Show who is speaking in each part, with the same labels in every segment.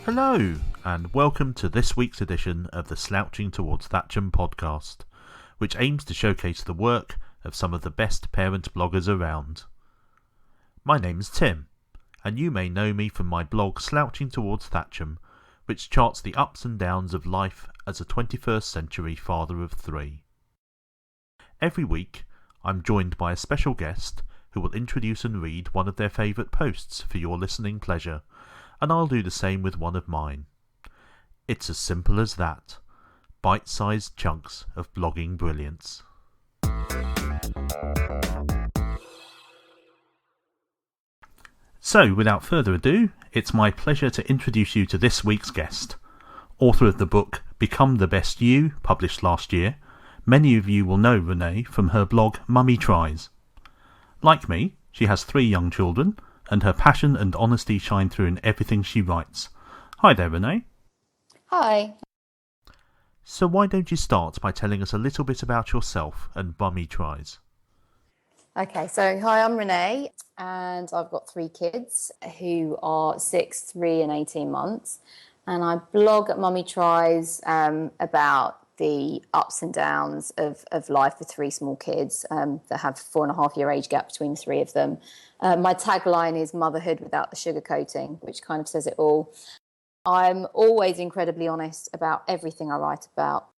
Speaker 1: Hello, and welcome to this week's edition of the Slouching towards Thatcham podcast, which aims to showcase the work of some of the best parent bloggers around. My name's Tim, and you may know me from my blog Slouching towards Thatcham, which charts the ups and downs of life as a 21st century father of three. Every week, I'm joined by a special guest who will introduce and read one of their favourite posts for your listening pleasure, and I'll do the same with one of mine. It's as simple as that. Bite-sized chunks of blogging brilliance. So, without further ado, it's my pleasure to introduce you to this week's guest. Author of the book Become the Best You, published last year, many of you will know Renee from her blog Mummy Tries. Like me, she has 3 young children, and her passion and honesty shine through in everything she writes. Hi there, Renee.
Speaker 2: Hi.
Speaker 1: So why don't you start by telling us a little bit about yourself and Mummy Tries?
Speaker 2: Okay, so hi, I'm Renee, and I've got 3 kids who are 6, 3 and 18 months. And I blog at Mummy Tries about the ups and downs of life with 3 small kids that have 4.5-year age gap between the 3 of them. My tagline is motherhood without the sugarcoating, which kind of says it all. I'm always incredibly honest about everything I write about.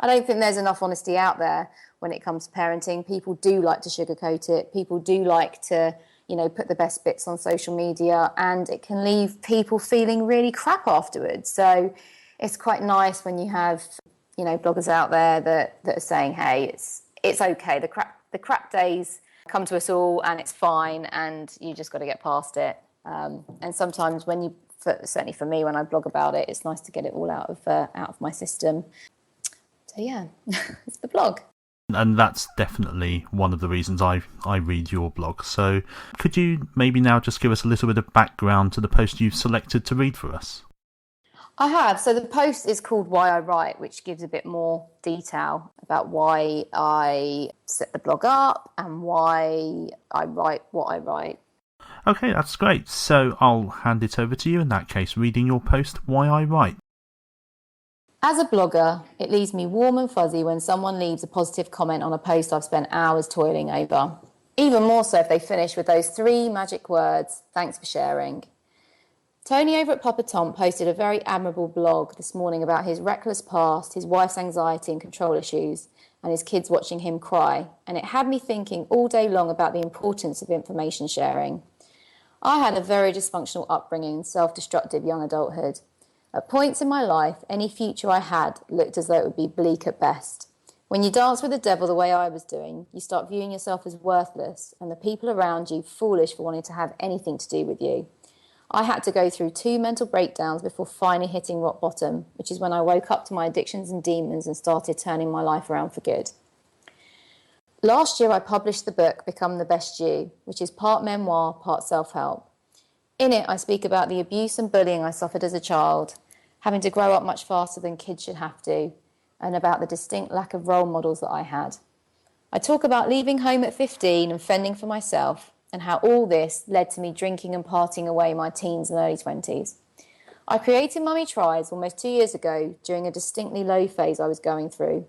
Speaker 2: I don't think there's enough honesty out there when it comes to parenting. People do like to sugarcoat it. People do like to, put the best bits on social media, and it can leave people feeling really crap afterwards. So it's quite nice when you have, bloggers out there that are saying, hey, it's okay. The crap days come to us all, and it's fine, and you just got to get past it. And sometimes certainly for me, when I blog about it, it's nice to get it all out of my system. So yeah, it's the blog.
Speaker 1: And that's definitely one of the reasons I read your blog. So could you maybe now just give us a little bit of background to the post you've selected to read for us?
Speaker 2: I have. So the post is called Why I Write, which gives a bit more detail about why I set the blog up and why I write what I write.
Speaker 1: Okay, that's great. So I'll hand it over to you in that case, reading your post, Why I Write.
Speaker 2: As a blogger, it leaves me warm and fuzzy when someone leaves a positive comment on a post I've spent hours toiling over. Even more so if they finish with those 3 magic words, thanks for sharing. Tony over at Papa Tom posted a very admirable blog this morning about his reckless past, his wife's anxiety and control issues, and his kids watching him cry, and it had me thinking all day long about the importance of information sharing. I had a very dysfunctional upbringing and self-destructive young adulthood. At points in my life, any future I had looked as though it would be bleak at best. When you dance with the devil the way I was doing, you start viewing yourself as worthless and the people around you foolish for wanting to have anything to do with you. I had to go through 2 mental breakdowns before finally hitting rock bottom, which is when I woke up to my addictions and demons and started turning my life around for good. Last year, I published the book Become the Best You, which is part memoir, part self-help. In it, I speak about the abuse and bullying I suffered as a child, having to grow up much faster than kids should have to, and about the distinct lack of role models that I had. I talk about leaving home at 15 and fending for myself, and how all this led to me drinking and partying away my teens and early 20s. I created Mummy Tries almost 2 years ago during a distinctly low phase I was going through.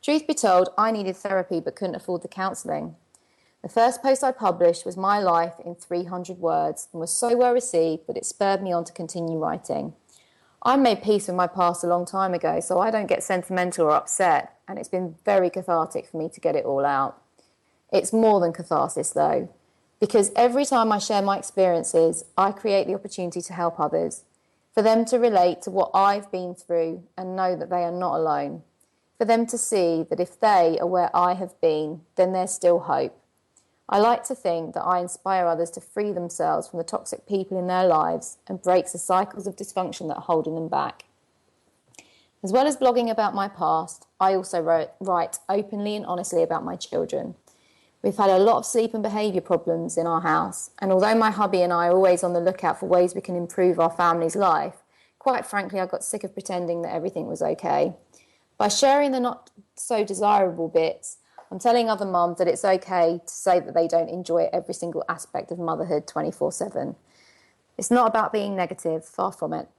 Speaker 2: Truth be told, I needed therapy but couldn't afford the counselling. The first post I published was my life in 300 words and was so well received that it spurred me on to continue writing. I made peace with my past a long time ago, so I don't get sentimental or upset, and it's been very cathartic for me to get it all out. It's more than catharsis though, because every time I share my experiences, I create the opportunity to help others, for them to relate to what I've been through and know that they are not alone, for them to see that if they are where I have been, then there's still hope. I like to think that I inspire others to free themselves from the toxic people in their lives and break the cycles of dysfunction that are holding them back. As well as blogging about my past, I also write openly and honestly about my children. We've had a lot of sleep and behaviour problems in our house, and although my hubby and I are always on the lookout for ways we can improve our family's life, quite frankly I got sick of pretending that everything was okay. By sharing the not so desirable bits, I'm telling other mums that it's okay to say that they don't enjoy every single aspect of motherhood 24/7. It's not about being negative, far from it.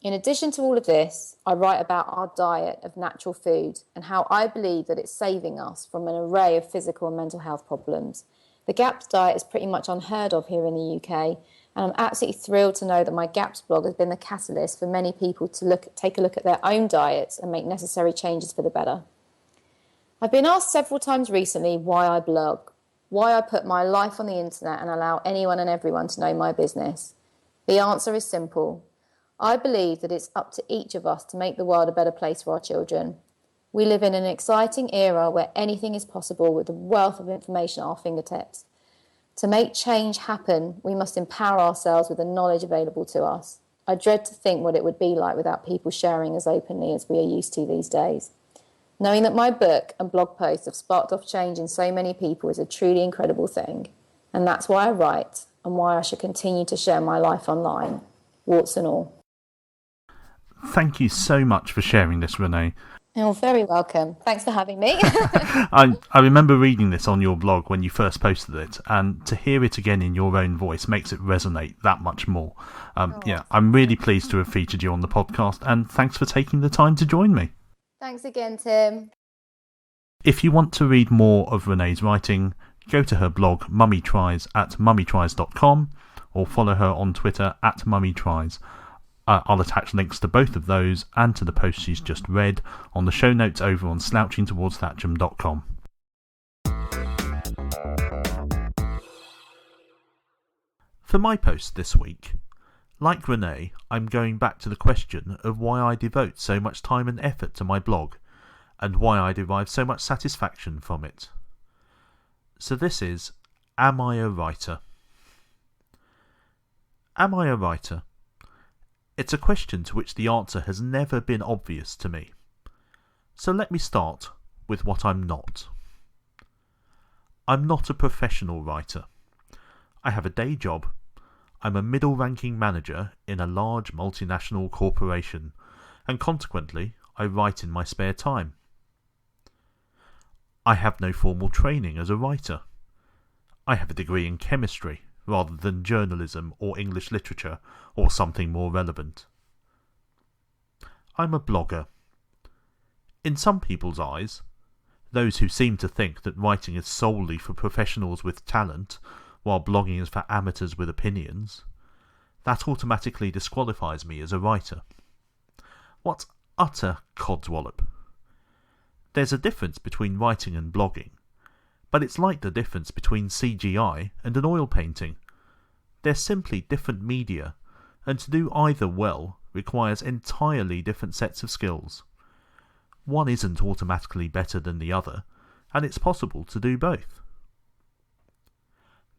Speaker 2: In addition to all of this, I write about our diet of natural food and how I believe that it's saving us from an array of physical and mental health problems. The GAPS diet is pretty much unheard of here in the UK, and I'm absolutely thrilled to know that my GAPS blog has been the catalyst for many people to take a look at their own diets and make necessary changes for the better. I've been asked several times recently why I blog, why I put my life on the internet and allow anyone and everyone to know my business. The answer is simple. I believe that it's up to each of us to make the world a better place for our children. We live in an exciting era where anything is possible with the wealth of information at our fingertips. To make change happen, we must empower ourselves with the knowledge available to us. I dread to think what it would be like without people sharing as openly as we are used to these days. Knowing that my book and blog posts have sparked off change in so many people is a truly incredible thing. And that's why I write and why I should continue to share my life online, warts and all.
Speaker 1: Thank you so much for sharing this, Renee.
Speaker 2: You're very welcome. Thanks for having me.
Speaker 1: I remember reading this on your blog when you first posted it, and to hear it again in your own voice makes it resonate that much more. I'm really pleased to have featured you on the podcast, and thanks for taking the time to join me.
Speaker 2: Thanks again, Tim.
Speaker 1: If you want to read more of Renee's writing, go to her blog mummytries at mummytries.com or follow her on Twitter at mummytries. I'll attach links to both of those and to the post she's just read on the show notes over on slouchingtowardsthatcham.com. For my post this week, like Renee, I'm going back to the question of why I devote so much time and effort to my blog and why I derive so much satisfaction from it. So this is, am I a writer? Am I a writer? It's a question to which the answer has never been obvious to me. So let me start with what I'm not. I'm not a professional writer. I have a day job. I'm a middle-ranking manager in a large multinational corporation, and consequently, I write in my spare time. I have no formal training as a writer. I have a degree in chemistry, rather than journalism or English literature or something more relevant. I'm a blogger. In some people's eyes, those who seem to think that writing is solely for professionals with talent, while blogging is for amateurs with opinions, that automatically disqualifies me as a writer. What utter codswallop. There's a difference between writing and blogging, but it's like the difference between CGI and an oil painting. They're simply different media, and to do either well requires entirely different sets of skills. One isn't automatically better than the other, and it's possible to do both.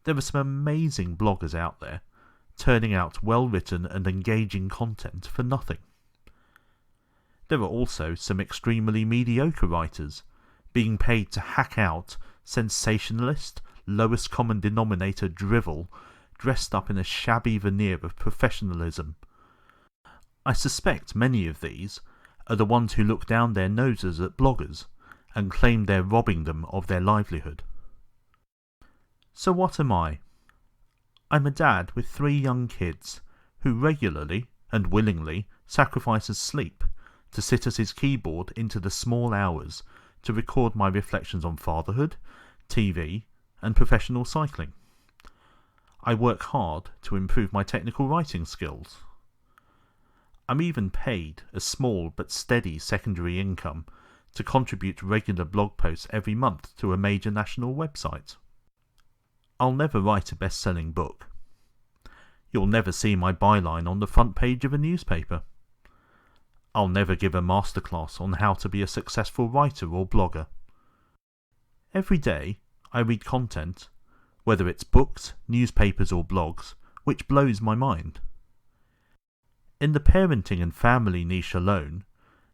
Speaker 1: There are some amazing bloggers out there, turning out well-written and engaging content for nothing. There are also some extremely mediocre writers, being paid to hack out sensationalist, lowest common denominator drivel, dressed up in a shabby veneer of professionalism. I suspect many of these are the ones who look down their noses at bloggers and claim they're robbing them of their livelihood. So what am I? I'm a dad with 3 young kids who regularly and willingly sacrifices sleep to sit at his keyboard into the small hours to record my reflections on fatherhood, TV, and professional cycling. I work hard to improve my technical writing skills. I'm even paid a small but steady secondary income to contribute regular blog posts every month to a major national website. I'll never write a best-selling book. You'll never see my byline on the front page of a newspaper. I'll never give a masterclass on how to be a successful writer or blogger. Every day, I read content, whether it's books, newspapers or blogs, which blows my mind. In the parenting and family niche alone,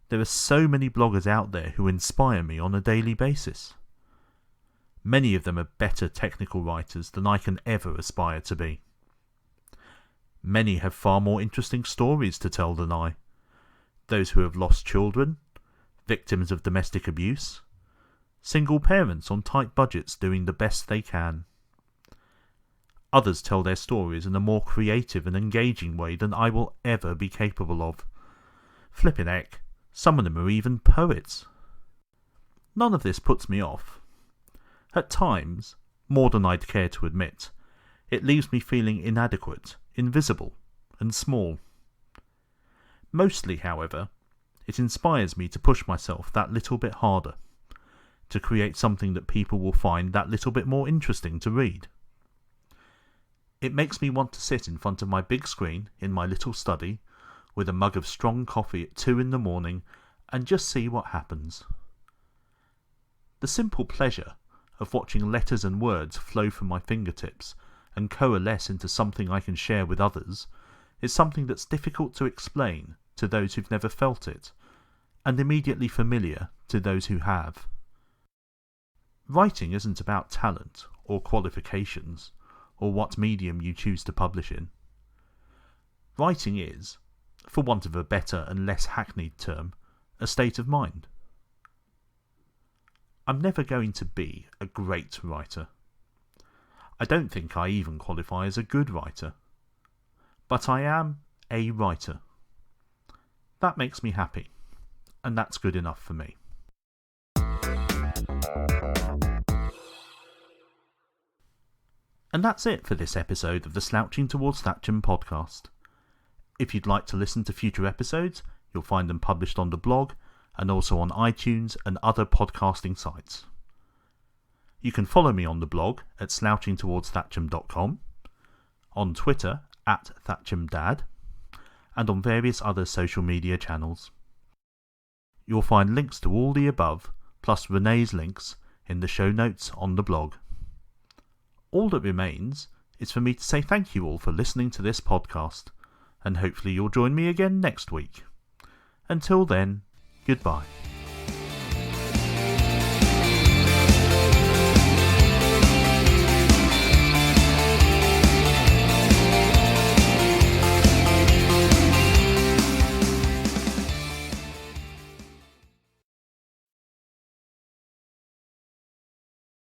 Speaker 1: there are so many bloggers out there who inspire me on a daily basis. Many of them are better technical writers than I can ever aspire to be. Many have far more interesting stories to tell than I. Those who have lost children, victims of domestic abuse, single parents on tight budgets doing the best they can. Others tell their stories in a more creative and engaging way than I will ever be capable of, Flippin' heck, some of them are even poets. None of this puts me off. At times, more than I'd care to admit, it leaves me feeling inadequate, invisible, and small. Mostly, however, it inspires me to push myself that little bit harder, to create something that people will find that little bit more interesting to read. It makes me want to sit in front of my big screen in my little study with a mug of strong coffee at 2 a.m. and just see what happens. The simple pleasure of watching letters and words flow from my fingertips and coalesce into something I can share with others is something that's difficult to explain to those who've never felt it, and immediately familiar to those who have. Writing isn't about talent or qualifications or what medium you choose to publish in. Writing is, for want of a better and less hackneyed term, a state of mind. I'm never going to be a great writer. I don't think I even qualify as a good writer. But I am a writer. That makes me happy, and that's good enough for me. And that's it for this episode of the Slouching Towards Thatcham podcast. If you'd like to listen to future episodes, you'll find them published on the blog and also on iTunes and other podcasting sites. You can follow me on the blog at slouchingtowardsthatcham.com, on Twitter at ThatchamDad, and on various other social media channels. You'll find links to all the above, plus Renee's links, in the show notes on the blog. All that remains is for me to say thank you all for listening to this podcast, and hopefully you'll join me again next week. Until then, goodbye.